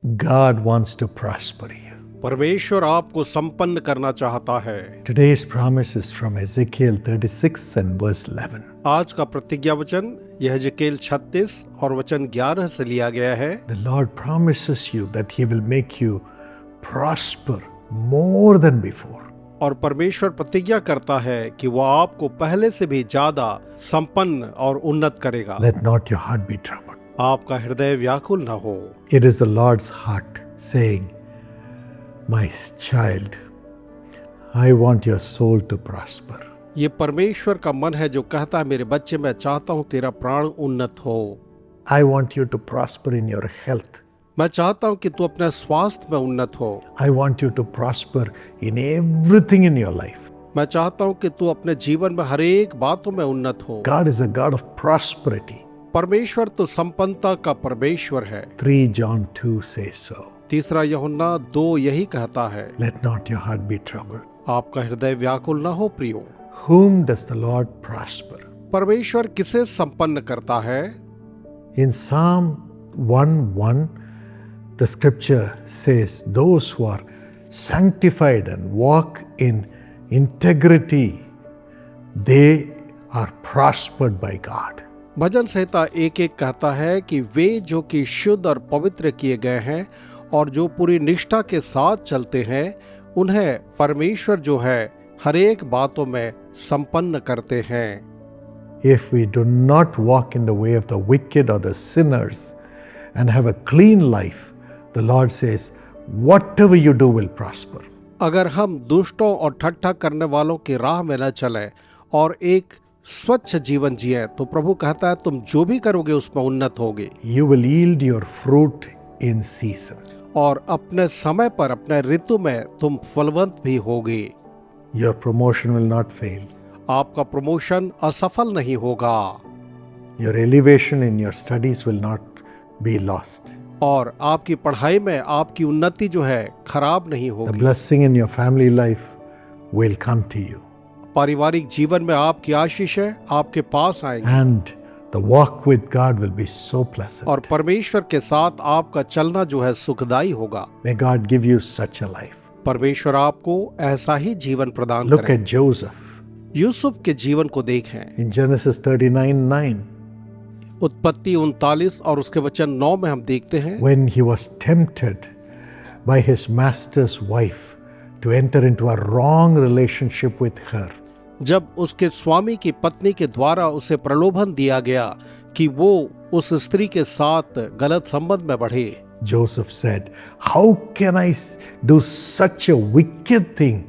God wants to prosper you. परमेश्वर आपको संपन्न करना चाहता है। Today's promise is from Ezekiel 36 and verse 11. आज का प्रतिज्ञा वचन यह एजेकिएल 36 और वचन 11 से लिया गया है। The Lord promises you that He will make you prosper more than before. और परमेश्वर प्रतिज्ञा करता है कि वह आपको पहले से भी ज्यादा संपन्न और उन्नत करेगा। Let not your heart be troubled. आपका हृदय व्याकुल न हो। It is the Lord's heart saying, My child, I want your soul to prosper. ये परमेश्वर का मन है जो कहता है, मेरे बच्चे, मैं चाहता हूँ तेरा प्राण उन्नत हो। I want you to prosper in your health. मैं चाहता हूँ कि तू अपने स्वास्थ्य में उन्नत हो। I want you to prosper in everything in your life. मैं चाहता हूँ कि तू अपने जीवन में हर एक बातों में उन्नत हो। God is a God of prosperity. परमेश्वर तो संपन्नता का परमेश्वर है। 3 John 2 says so. तीसरा यूहन्ना 2 यही कहता है, Let not your heart be troubled. आपका हृदय व्याकुल न हो प्रियो। Whom does the Lord prosper? परमेश्वर किसे संपन्न करता है? In Psalm 1:1, the scripture says, Those who are sanctified and walk in integrity, they are prospered by God. भजन संहिता 1:1 कहता है कि वे जो कि शुद्ध और पवित्र किए गए हैं और जो पूरी निष्ठा के साथ चलते हैं, उन्हें परमेश्वर जो है हर एक बातों में संपन्न करते हैं। If we do not walk in the way of the wicked or the sinners and have a clean life, the Lord says, whatever you do will prosper. अगर हम दुष्टों और ठट्ठा करने वालों की राह में न चलें और एक स्वच्छ जीवन जिए, तो प्रभु कहता है तुम जो भी करोगे उसमें उन्नत होगे। You will yield your fruit in season. और अपने समय पर, अपने ऋतु में तुम फलवंत भी होगे। Your promotion will not fail. आपका प्रमोशन असफल नहीं होगा। Your elevation in your studies will not be lost. और आपकी पढ़ाई में आपकी उन्नति जो है खराब नहीं The होगी। blessing in your family life will come to you. पारिवारिक जीवन में आपकी आशीषें आपके पास आएंगी। And the walk with God will be so pleasant. और परमेश्वर के साथ आपका चलना जो है सुखदाई होगा। May God give you such a life. परमेश्वर आपको ऐसा ही जीवन प्रदान Look करे। at Joseph यूसुफ के जीवन को देखें। in Genesis 39:9. उत्पत्ति 39 और उसके वचन 9 में हम देखते हैं, When he was tempted by his master's wife to enter into a wrong relationship with her. जब उसके स्वामी की पत्नी के द्वारा उसे प्रलोभन दिया गया कि वो उस स्त्री के साथ गलत संबंध में बढ़े, Joseph said, How can I do such a wicked thing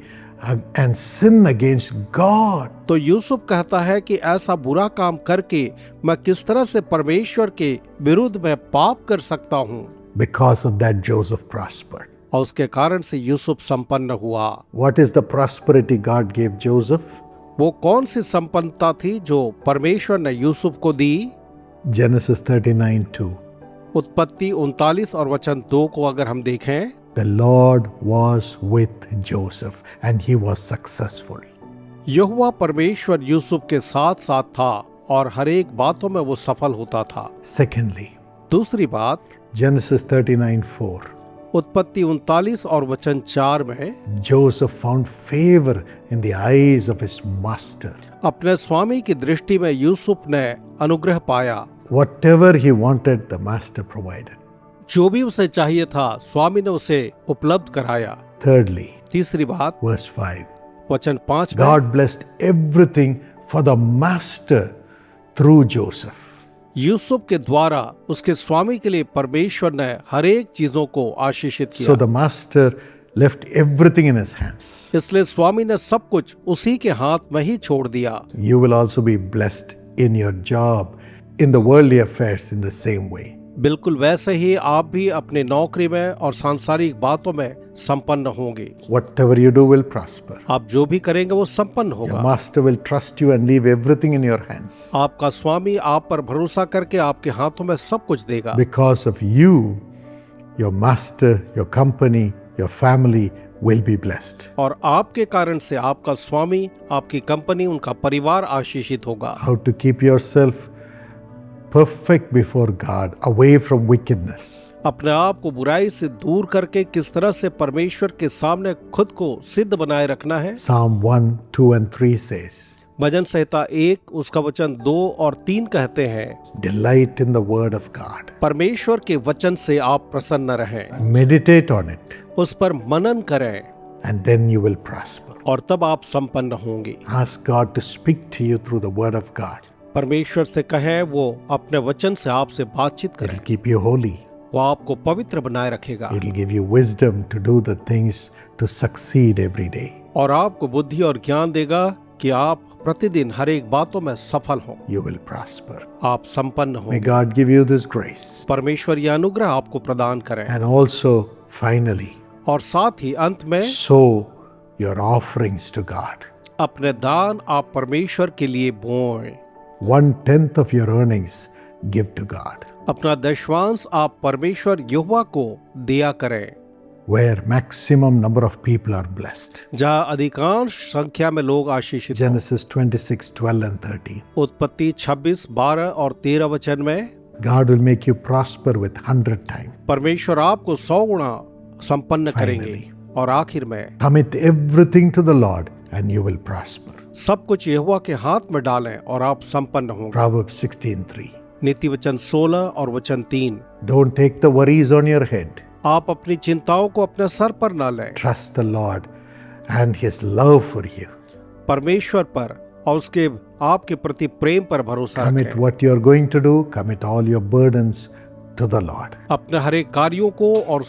and sin against God? तो यूसुफ कहता है कि ऐसा बुरा काम करके मैं किस तरह से परमेश्वर के विरुद्ध में पाप कर सकता हूँ। Because of that, Joseph prospered. और उसके कारण से यूसुफ संपन्न हुआ। What is the prosperity God gave Joseph? वो कौन सी संपन्नता थी जो परमेश्वर ने यूसुफ को दी? Genesis 39:2. उत्पत्ति 39 और वचन 2 को अगर हम देखें, The Lord was with Joseph and he was successful. यहोवा परमेश्वर यूसुफ के साथ साथ था और हर एक बातों में वो सफल होता था। Secondly, दूसरी बात, Genesis 39:4. उत्पत्ति 39 और वचन 4 में Joseph found favor in the eyes of his master. अपने स्वामी की दृष्टि में यूसुफ ने अनुग्रह पाया। Whatever he wanted, the master provided. जो भी उसे चाहिए था स्वामी ने उसे उपलब्ध कराया। Thirdly, तीसरी बात, verse 5. वचन 5 में God blessed everything for the master through Joseph. Yusuf के द्वारा उसके स्वामी के लिए परमेश्वर ने हर एक चीजों को आशीषित So किया। the master left everything in his hands. इसलिए स्वामी ने सब कुछ उसी के हाथ में ही छोड़ दिया। You will also be blessed in your job, in the worldly affairs in the same way. बिल्कुल वैसे ही आप भी अपने नौकरी में और सांसारिक बातों में संपन्न होंगे। Whatever you do will prosper. आप जो भी करेंगे वो संपन्न Your होगा। master will trust you and leave everything in your hands. आपका स्वामी आप पर भरोसा करके आपके हाथों में सब कुछ देगा। Because of you, your master, your company, your family will be blessed. और आपके कारण से आपका स्वामी, आपकी कंपनी, उनका परिवार आशीषित होगा। How to keep yourself perfect before God, away from wickedness. अपने आप को बुराई से दूर करके किस तरह से परमेश्वर के सामने खुद को सिद्ध बनाए रखना है। Psalm 1, 2 and 3 says, भजन संहिता 1 उसका वचन 2 और 3 कहते हैं, delight in the word of God. परमेश्वर के वचन से आप प्रसन्न रहें, Meditate on it, उस पर मनन करें and then you will prosper. और तब आप संपन्न होंगे। Ask God to speak to you through the word of God. परमेश्वर से कहें वो अपने वचन से आपसे बातचीत करें, It'll keep you holy. वो आपको पवित्र बनाए रखेगा It'll give you wisdom to do the things to succeed every day. और आपको बुद्धि और ज्ञान देगा कि आप प्रतिदिन हर एक बातों में सफल हो, You will prosper. आप संपन्न हो। May God give you this grace. परमेश्वर यह अनुग्रह आपको प्रदान करें And also, finally, और साथ ही अंत में sow your offerings to God. अपने दान आप परमेश्वर के लिए बोएं। 1/10 of your earnings give to God, अपना दशवांश आप परमेश्वर यहोवा को दिया करें, where maximum number of people are blessed. जहाँ अधिकांश संख्या में लोग आशीषित हों। Genesis 26, 12 and 13. उत्पत्ति 26, 12 और 13 वचन में God will make you prosper with 100 times. परमेश्वर आपको 100 गुना संपन्न करेंगे Finally. और आखिर में Commit everything to the Lord and you will prosper. सब कुछ यहोवा के हाथ में डालें और आप संपन्न होंगे। Proverbs 16:3. नीति वचन 16 और वचन 3। Don't take the worries on your head. आप अपनी चिंताओं को अपने सर पर न लें, Trust the Lord and His love for you. परमेश्वर पर और उसके आपके प्रति प्रेम पर भरोसा Commit रखें। what you are going to do. Commit all your burdens to the Lord. अपने हर एक कार्यों को और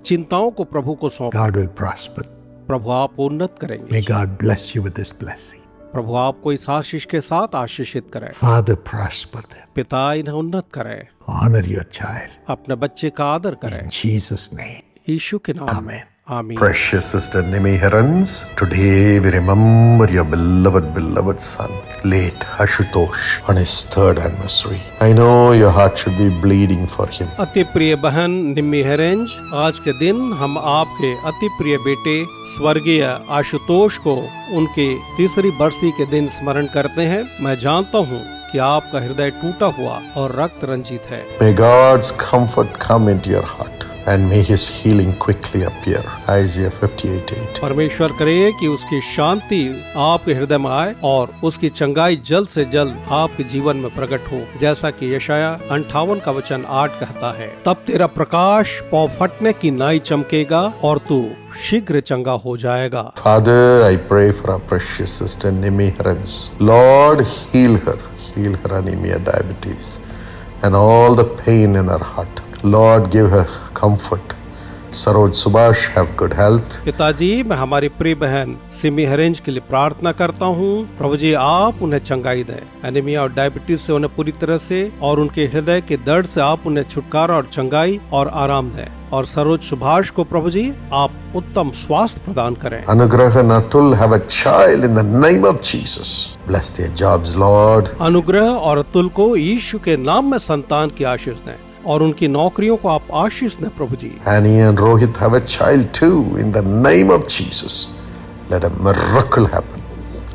चिंताओं को प्रभु को सौंपें। God will prosper. प्रभु आप उन्नत करेंगे। May God bless you with this blessing. प्रभु आपको इस आशीष के साथ आशीषित करें। Father, prosper them. पिता इन्हें उन्नत करें, Honor your child. अपने बच्चे का आदर करें, In Jesus' name. यीशु के नाम में Amen. आमीन। Precious Sister Nimi Herans, today we remember your beloved son, late Ashutosh, on his 3rd anniversary. I know your heart should be bleeding for him. अति प्रिय बहन निम्मी हेरेंज, आज के दिन हम आपके अति प्रिय बेटे स्वर्गीय आशुतोष को उनके 3री बरसी के दिन स्मरण करते हैं। मैं जानता हूँ कि आपका हृदय टूटा हुआ और रक्त रंजित है। May God's comfort come into your heart and may his healing quickly appear. Isaiah 58:8. परमेश्वर करे कि उसकी शांति आपके हृदय में आए और उसकी चंगाई जल्द से जल्द आपके जीवन में प्रकट हो, जैसा कि यशाया 58 का वचन 8 कहता है। तब तेरा प्रकाश पौ फटने की नाई चमकेगा और तू शीघ्र चंगा हो जाएगा। Father, I pray for our precious sister Nimi Herans. Lord, heal her anemia, diabetes, and all the pain in her heart. Lord, give her comfort. Saroj Subhash, have good health. पिताजी, मैं हमारी प्रिय बहन सिमी हेरेंज के लिए प्रार्थना करता हूँ। प्रभु जी, आप उन्हें चंगाई दें, एनीमिया और डायबिटीज से उन्हें पूरी तरह से, और उनके हृदय के दर्द से आप उन्हें छुटकारा और चंगाई और आराम दें। और सरोज सुभाष को प्रभु जी आप उत्तम स्वास्थ्य प्रदान करें। Anugrah and Atul have a child in the name of Jesus. Bless their jobs, Lord. अनुग्रह और अतुल को यीशु के नाम में संतान की आशीष दें और उनकी नौकरियों को आप आशीष दें प्रभु जी। Annie and Rohit have a child too in the name of Jesus. Let a miracle happen.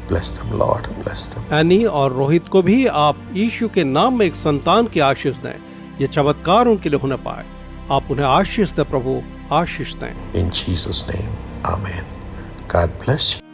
Bless them, Lord. Bless them. Any और रोहित को भी आप यीशु के नाम में एक संतान की आशीष दें। ये चमत्कार उनके लिए होने पाए। आप उन्हें आशीष दें प्रभु, आशीष दें। In Jesus' name, Amen. God bless you.